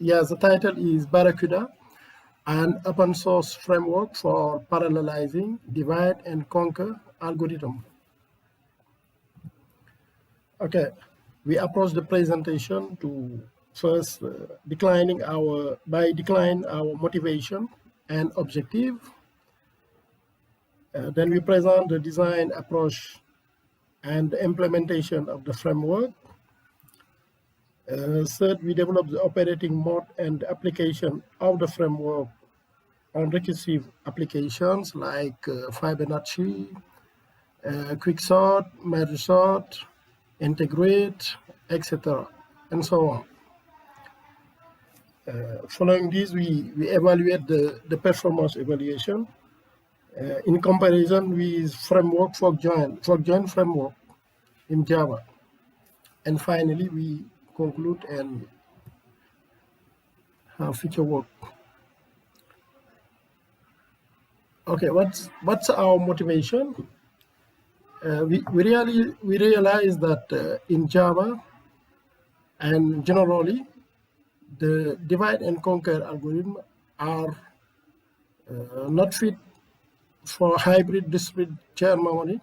Yes, the title is Barracuda, an open source framework for parallelizing divide and conquer algorithm. Okay, we approach the presentation to first decline our motivation and objective. Then we present the design approach and the implementation of the framework. Third, we develop the operating mode and application of the framework on recursive applications like Fibonacci, quicksort, merge sort, integrate, etc., and so on. Following this, we evaluate the performance evaluation in comparison with framework fork-join framework in Java. And finally, we conclude and have feature work. Okay, what's our motivation? We realize that in Java and generally the divide and conquer algorithm are not fit for hybrid discrete shared memory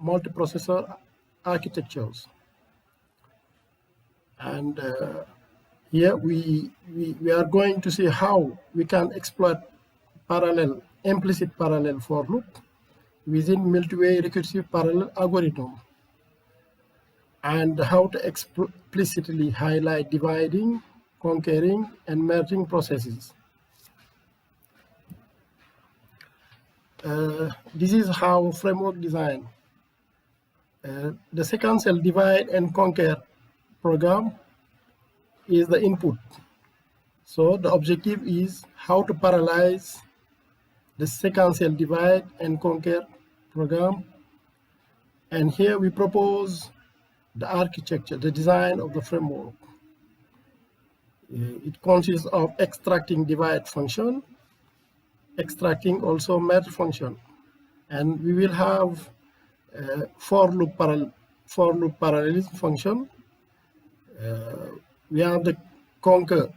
multiprocessor architectures. And here we are going to see how we can exploit implicit parallel for loop within multi-way recursive parallel algorithm, and how to explicitly highlight dividing, conquering, and merging processes. This is how framework design. The sequential divide and conquer program is the input. So the objective is how to parallelize the sequential divide and conquer program. And here we propose the architecture, the design of the framework. It consists of extracting divide function, extracting also merge function, and we will have for loop parallelism function. We have the conquer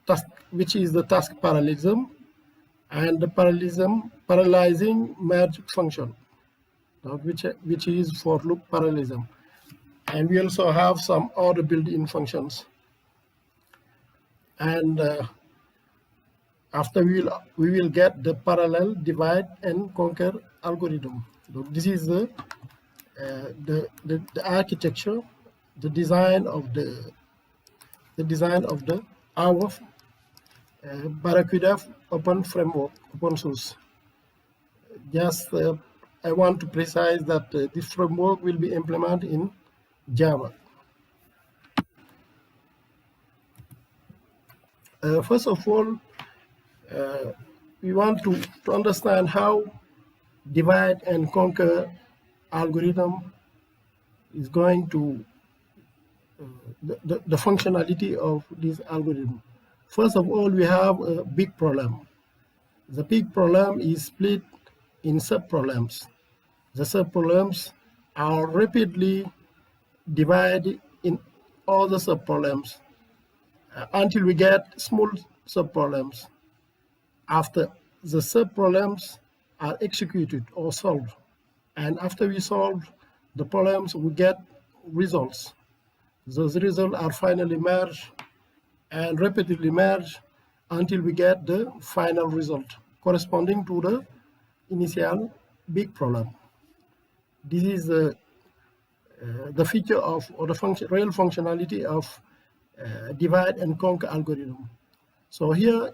task, which is the task parallelism, and the parallelizing merge function, which is for loop parallelism. And we also have some other built-in functions. And after we will get the parallel divide and conquer algorithm. So this is the architecture, the design of our Barracuda open framework, open source. Just I want to precise that this framework will be implemented in Java. First of all, we want to understand how divide and conquer algorithm is going to the functionality of this algorithm. First of all, we have a big problem. The big problem is split in sub-problems. The sub-problems are rapidly divided in all the sub-problems until we get small sub-problems. After the sub-problems are executed or solved, and after we solve the problems, we get results. Those results are finally merged and repeatedly merged until we get the final result corresponding to the initial big problem. This is the feature of, or the real functionality of divide and conquer algorithm. So here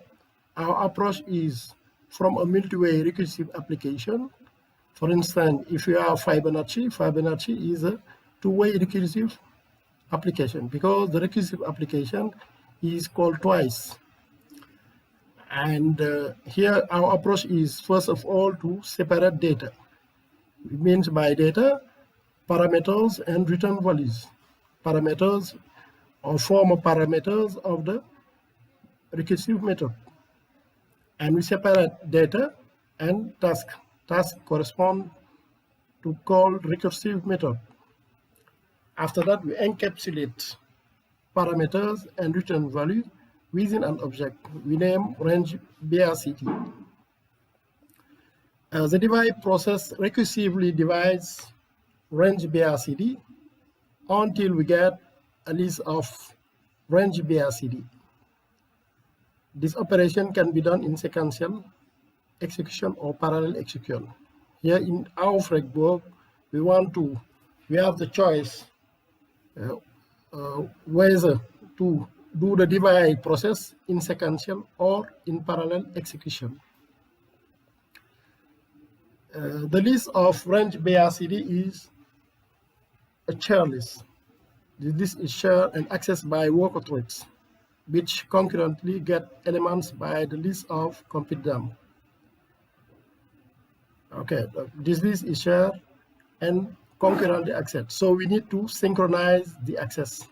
our approach is from a multi-way recursive application. For instance, if you have Fibonacci is a two-way recursive application because the recursive application is called twice. And here our approach is first of all to separate data. It means by data, parameters and return values. Parameters or former parameters of the recursive method. And we separate data and task. Task correspond to called recursive method. After that, we encapsulate parameters and return value within an object we name range BRCD. The divide process recursively divides range BRCD until we get a list of range BRCD. This operation can be done in sequential execution or parallel execution. Here in our framework, we have the choice whether to do the divide process in sequential or in parallel execution. The list of range BRCD is a shared list. This is shared and accessed by worker threads, which concurrently get elements by the list of compute them. Okay, this list is shared and concurrently accessed. So we need to synchronize the access.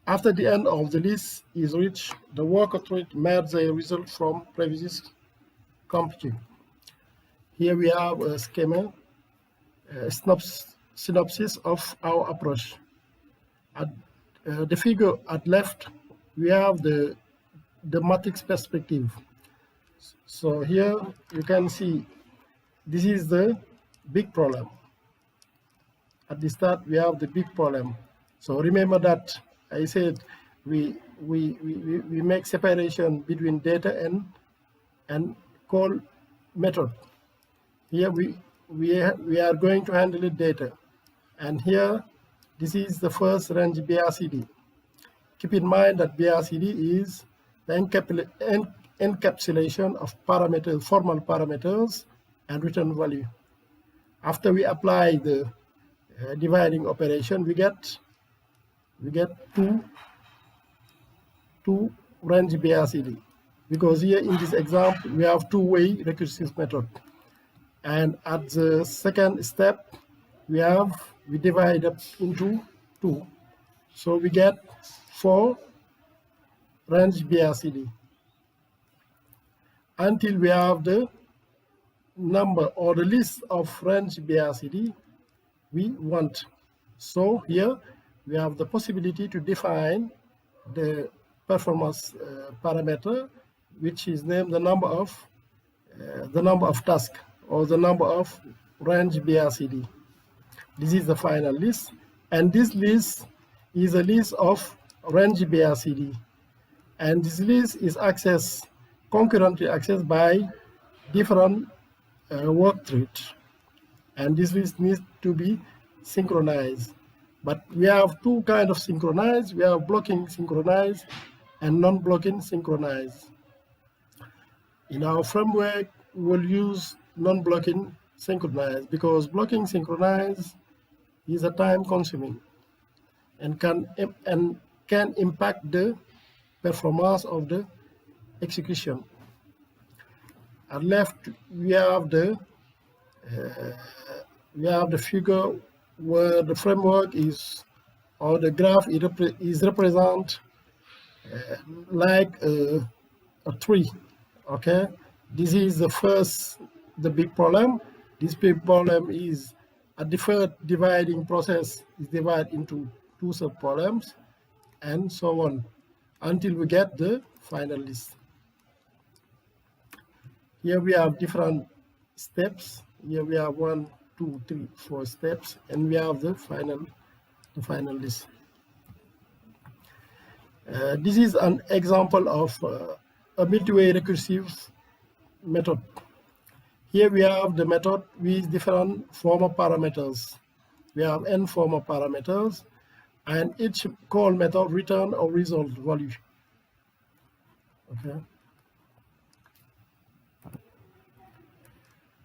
After the end of the list is reached, the worker thread maps the result from previous computing. Here we have a schema, a synopsis of our approach. At the figure at left, we have the matrix perspective. So here you can see this is the big problem. At the start, we have the big problem. So remember that I said we make separation between data and call method. Here we are going to handle it data, and here this is the first range BRCD. Keep in mind that BRCD is the encapsulation of parameters, formal parameters, and return value. After we apply the dividing operation, we get two range BRCD, because here in this example we have two-way recursive method, and at the second step we divide up into 2, so we get 4 range BRCD until we have the number or the list of range BRCD we want. So here we have the possibility to define the performance parameter, which is named the number of tasks or the number of range BRCD. This is the final list, and this list is a list of range BRCD, and this list is concurrently accessed by different work threads, and this list needs to be synchronized. But we have two kinds of synchronized. We have blocking synchronized and non-blocking synchronized. In our framework, we will use non-blocking synchronized because blocking synchronized is a time-consuming and can impact the performance of the execution. At left, we have the figure where the framework is, or the graph is represent like a tree. Okay, this is the big problem. This big problem is a deferred dividing process is divided into 2 sub-problems, and so on until we get the final list. Here we have different steps. Here we have 1, 2, 3, 4 steps, and we have the final list. This is an example of a multi-way recursive method. Here we have the method with different formal parameters. We have n formal parameters, and each call method return or result value. Okay.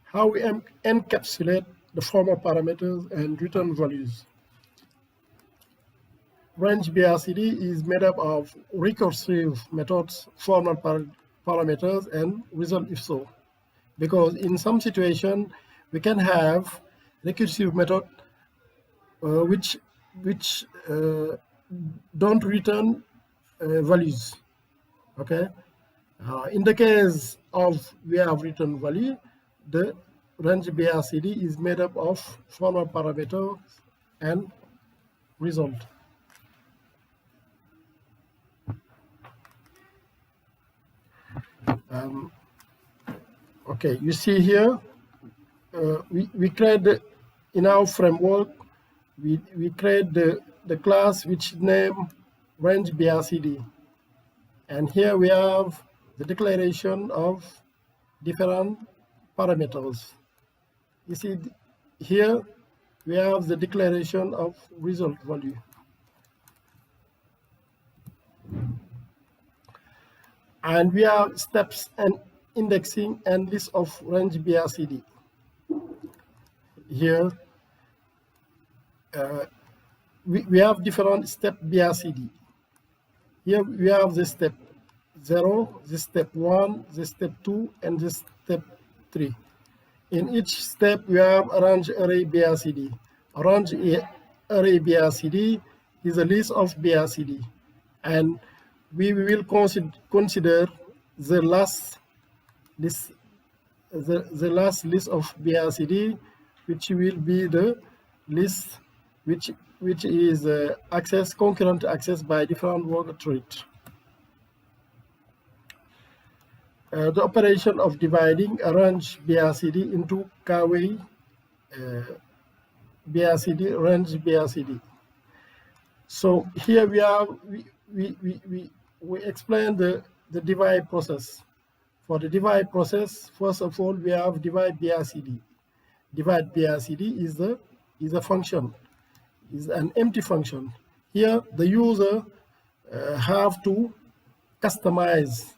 How we encapsulate the formal parameters and return values. Range BRCD is made up of recursive methods, formal parameters, and result if so. Because in some situation we can have recursive method which don't return values. Okay. In the case of we have return value, the range BRCD is made up of formal parameters and result. Okay, you see here, we create in our framework, we create the class which name range BRCD. And here we have the declaration of different parameters. You see here we have the declaration of result value. And we have steps and indexing and list of range BRCD. Here we have different step BRCD. Here we have the step 0, the step 1, the step 2, and the step 3. In each step, we have range array BRCD. Range array BRCD is a list of BRCD, and we will consider the last list, the last list of BRCD, which will be the list which is concurrent access by different worker thread. The operation of dividing a range BRCD into Kawei BRCD, range BRCD. So here we explain the divide process. For the divide process, first of all, we have divide BRCD. Divide BRCD is a function, is an empty function. Here the user have to customize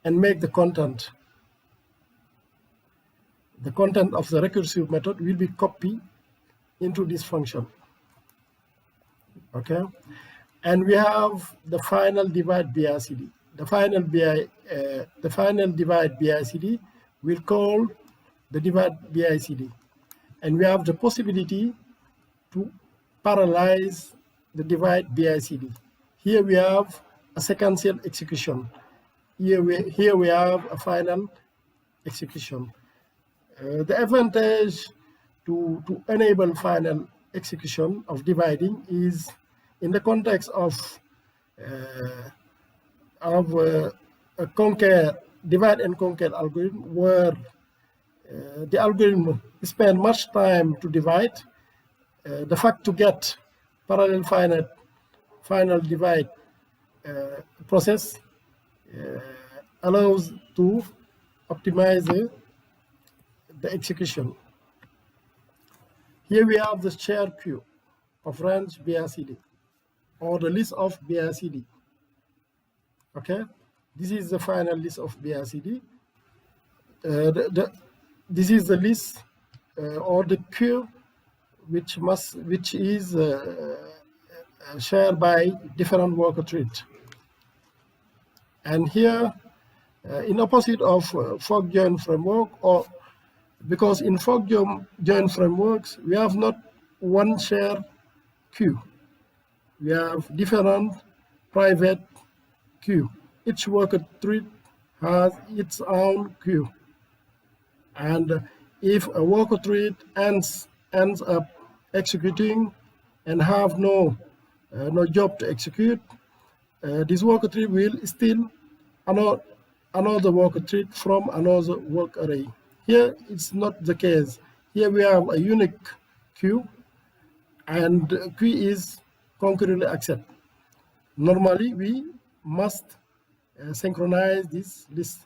and make the content. The content of the recursive method will be copied into this function. Okay, and we have the final divide BRCD. The final divide BRCD will call the divide BRCD, and we have the possibility to parallelize the divide BRCD. Here we have a sequential execution. Here we have a final execution. The advantage to enable final execution of dividing is in the context of a divide and conquer algorithm, where the algorithm spends much time to divide. The fact to get parallel final divide process allows to optimize the execution. Here we have the shared queue of range BRCD, or the list of BRCD. Okay, this is the final list of BRCD. This is the list or the queue which is shared by different worker threads. And here, in opposite of fork join framework, or because in fork join frameworks we have not one shared queue, we have different private queue. Each worker thread has its own queue, and if a worker thread ends up executing and have no job to execute, this worker thread will steal another worker thread from another work array. Here it's not the case. Here we have a unique queue, and the queue is concurrently accepted. Normally we must synchronize this list.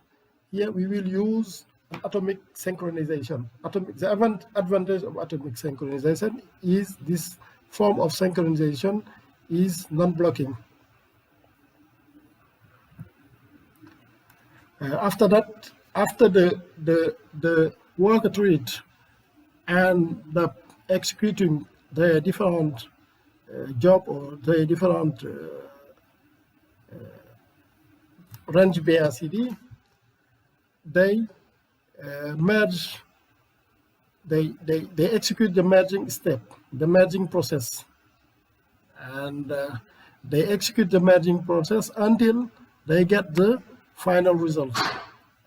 Here we will use atomic synchronization. The advantage of atomic synchronization is this form of synchronization is non-blocking. After that, after the worker thread and the executing the different job or the different range BRCD, they merge. They execute the merging step, the merging process, and they execute the merging process until they get the final result.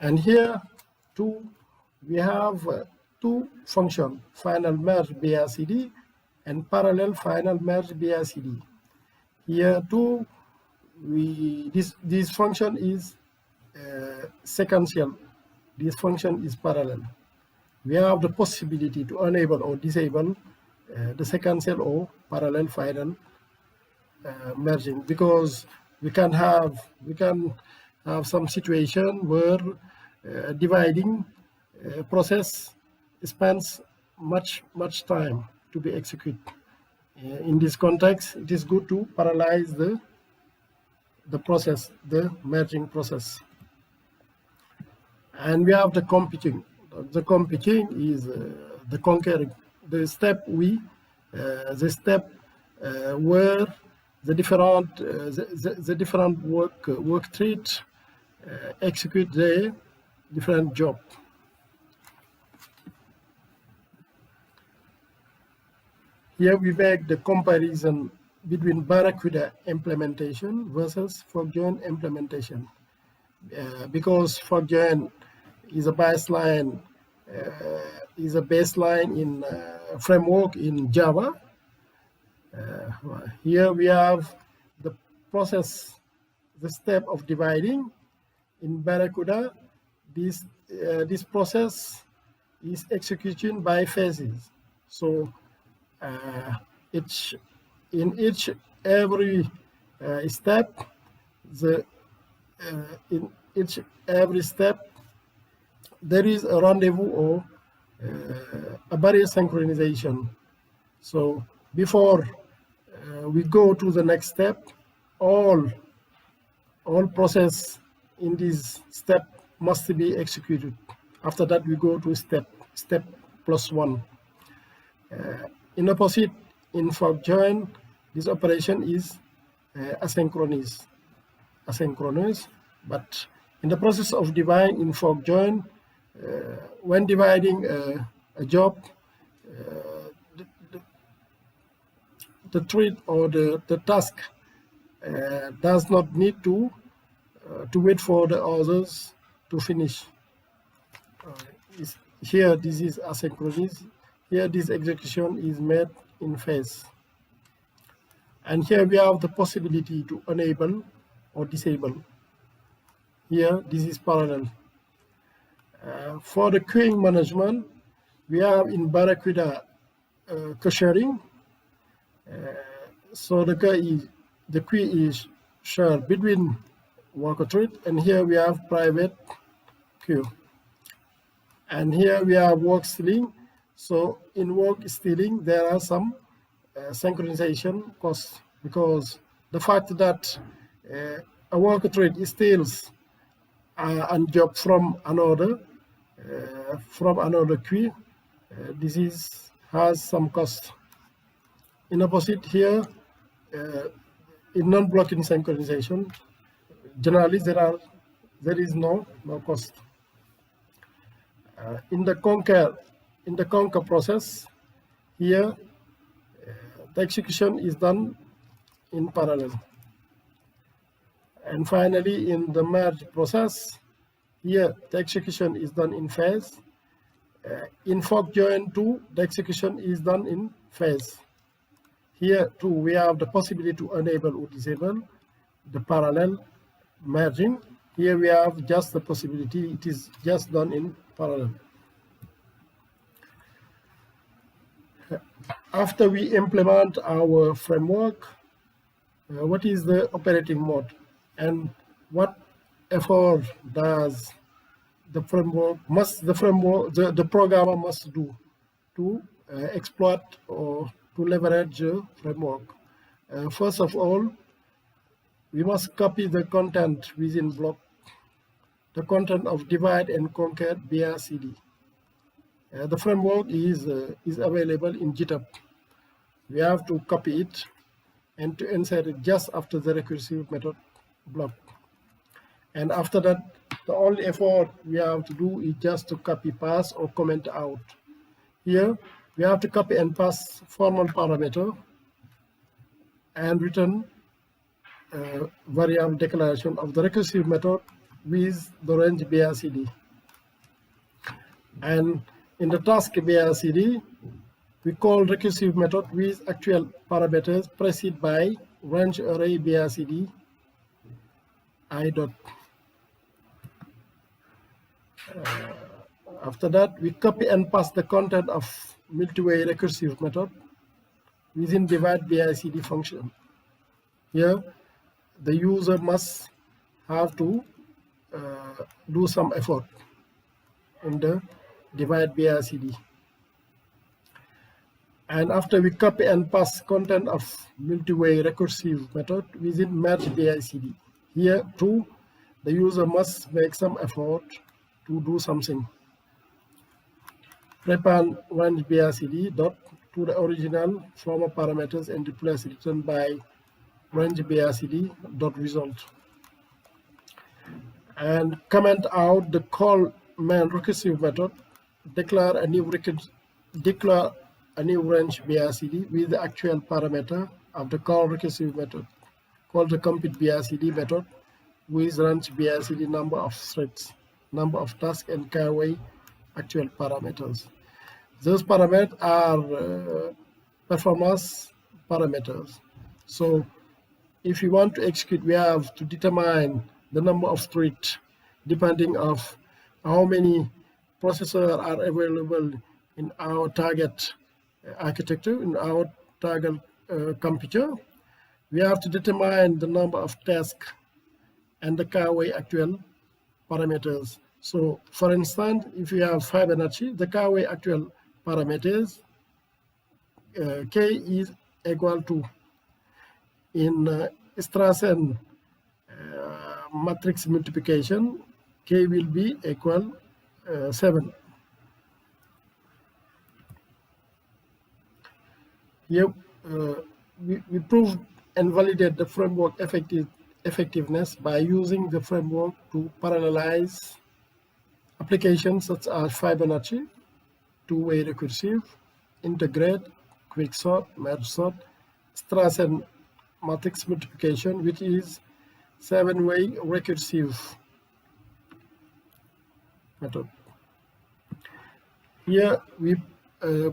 And here too we have two functions: final merge BRCD and parallel final merge BRCD. Here too this function is sequential. This function is parallel. We have the possibility to enable or disable the sequential or parallel final merging, because we can have some situation where dividing process spends much time to be executed. In this context, it is good to parallelize the process, the merging process. And we have the computing. The computing is the conquering, the step where the different work threads execute their different job. Here we make the comparison between Barracuda implementation versus fork-join implementation, because fork-join is a baseline in framework in Java. Here we have the process, the step of dividing. In Barracuda, this process is execution by phases. So in every step, there is a rendezvous or a barrier synchronization. So before we go to the next step, all process in this step must be executed. After that, we go to step +1. In opposite, in fork-join, this operation is asynchronous. But in the process of dividing in fork-join, when dividing a job, the thread or the task does not need to wait for the others to finish. Here, this is asynchronous. Here, this execution is made in phase. And here we have the possibility to enable or disable. Here, this is parallel. For the queuing management, we have in Barracuda co-sharing. So the queue is shared between worker thread, and here we have private queue. And here we have work stealing. So in work stealing, there are some synchronization costs, because the fact that a worker thread steals a job from another queue, has some cost. In opposite here, in non-blocking synchronization, generally there is no cost. In the conquer process, here the execution is done in parallel. And finally, in the merge process, here the execution is done in phase. In fork-join 2, the execution is done in phase. Here too, we have the possibility to enable or disable the parallel merging. Here we have just the possibility, it is just done in parallel. After we implement our framework, what is the operating mode, and what effort does the programmer must do to exploit or to leverage the framework? First of all, we must copy the content within block, the content of divide and conquer via CD. The framework is available in GitHub. We have to copy it and to insert it just after the recursive method block. And after that, the only effort we have to do is just to copy, pass, or comment out. Here, we have to copy and pass formal parameter and return variable declaration of the recursive method with the range BRCD. And in the task BRCD, we call recursive method with actual parameters preceded by range array BRCD I dot. After that, we copy and paste the content of multi-way recursive method within divide BICD function. Here, the user must have to do some effort in the divide BICD. And after we copy and paste content of multi-way recursive method within merge BICD. Here too, the user must make some effort to do something. Prepare range BICD dot to the original former parameters and replace return by range BICD dot result. And comment out the call main recursive method, declare a new range BICD with the actual parameter of the call recursive method. Call the compute BICD method with range BICD number of threads, number of tasks, and carry actual parameters. Those parameters are performance parameters. So if you want to execute, we have to determine the number of threads depending on how many processors are available in our target architecture, in our target computer. We have to determine the number of tasks and the carry actual parameters. So for instance, if you have Fibonacci, the carry actual parameters k is equal to, in Strassen matrix multiplication, k will be equal 7. Here we proved and validate the framework effectiveness by using the framework to parallelize applications such as Fibonacci, two-way recursive, integrate, quicksort, merge sort, Strassen matrix multiplication, which is 7-way recursive method. Here we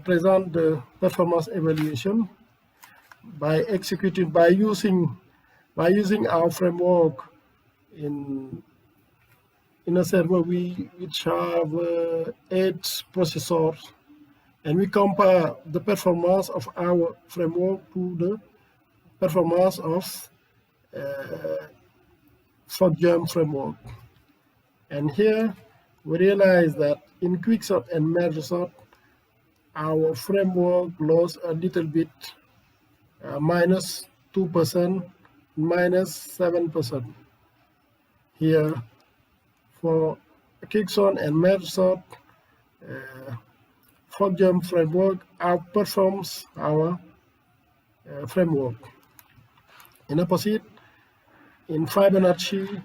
present the performance evaluation by using our framework in a server which have 8 processors, and we compare the performance of our framework to the performance of FogJam framework. And here we realize that in quicksort and merge sort, our framework lost a little bit, minus 2%, minus 7%. Here for quicksort and merge sort, FogJam framework outperforms our framework. In opposite, in Fibonacci,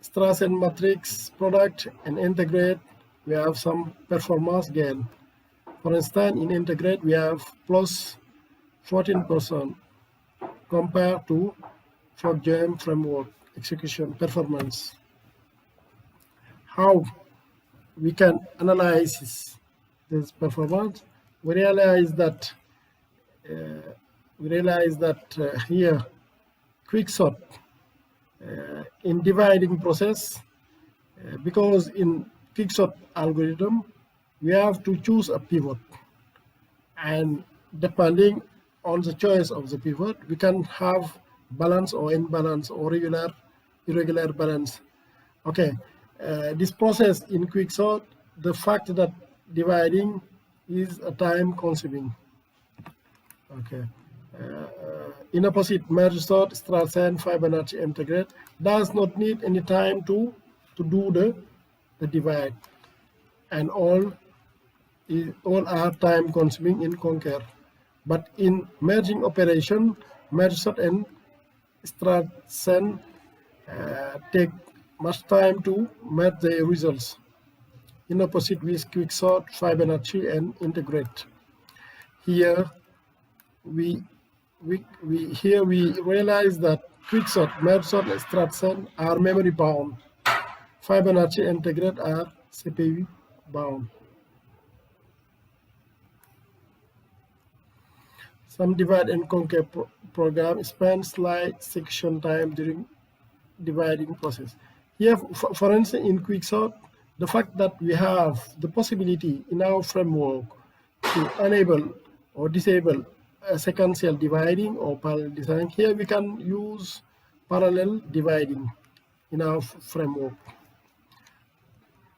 Strassen matrix product, and integrate, we have some performance gain. For instance, in integrate, we have plus 14% compared to FogJam framework execution performance. How we can analyze this performance? We realize that here quicksort in dividing process, because in quicksort algorithm we have to choose a pivot, and depending on the choice of the pivot, we can have balance or imbalance or irregular balance. Okay, this process in quicksort, the fact that dividing is a time consuming. Okay. In opposite, merge sort, Strassen, Fibonacci, integrate does not need any time to do the divide, and all are time consuming in Conquer. But in merging operation, merge sort and Strassen take much time to merge the results. In opposite with quicksort, Fibonacci, and integrate. Here we realize that quicksort, merge sort, and Strassen are memory bound. Fibonacci integrate are CPU bound. Some divide and conquer program spend slight section time during dividing process. Here, for instance, in quicksort, the fact that we have the possibility in our framework to enable or disable sequential dividing or parallel design. Here we can use parallel dividing in our framework.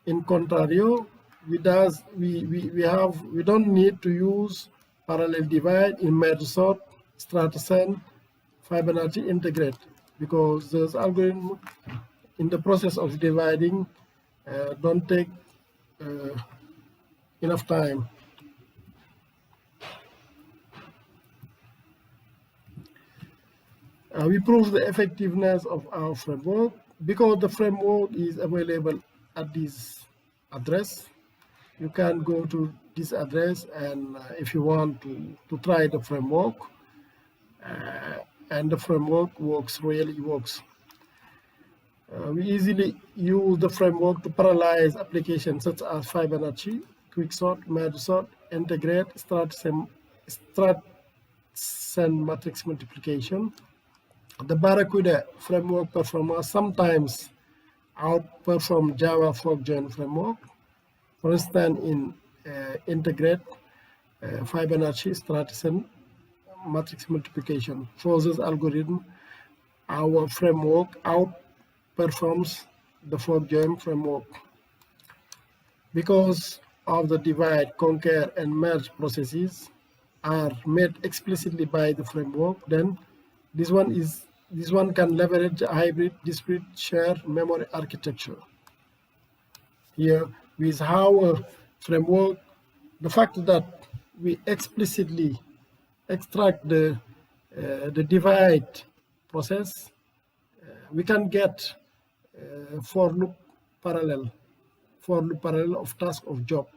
In contrario, we don't need to use parallel divide in merge sort, stratisend, Fibonacci integrate, because this algorithm in the process of dividing don't take enough time. We prove the effectiveness of our framework because the framework is available at this address. You can go to this address, and if you want to try the framework, and the framework really works. We easily use the framework to parallelize applications such as Fibonacci, quicksort, merge sort, integrate, stratisend matrix multiplication. The Barracuda framework performance sometimes outperform Java fork-join framework. For instance, in integrate, Fibonacci, stratisend matrix multiplication. For this algorithm, our framework outperforms the fork-join framework. Because of the divide, conquer, and merge processes are made explicitly by the framework, then this one can leverage a hybrid discrete shared memory architecture. Here with our framework, the fact that we explicitly extract the divide process, we can get for loop parallel of task of job.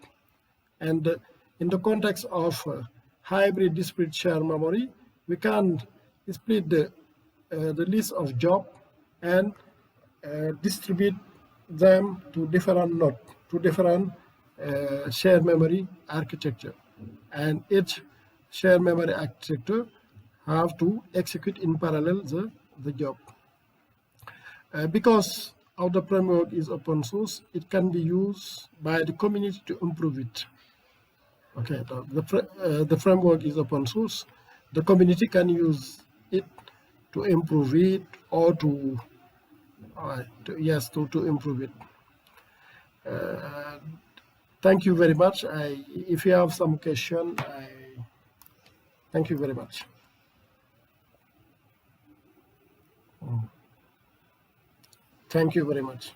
And in the context of hybrid discrete shared memory, we can split the list of job and distribute them to different nodes, to different shared memory architecture. And each shared memory architecture have to execute in parallel the job. Because of the framework is open source, it can be used by the community to improve it. Okay, the framework is open source. The community can use it to improve it or to improve it. Thank you very much. If you have some question, thank you very much. Thank you very much.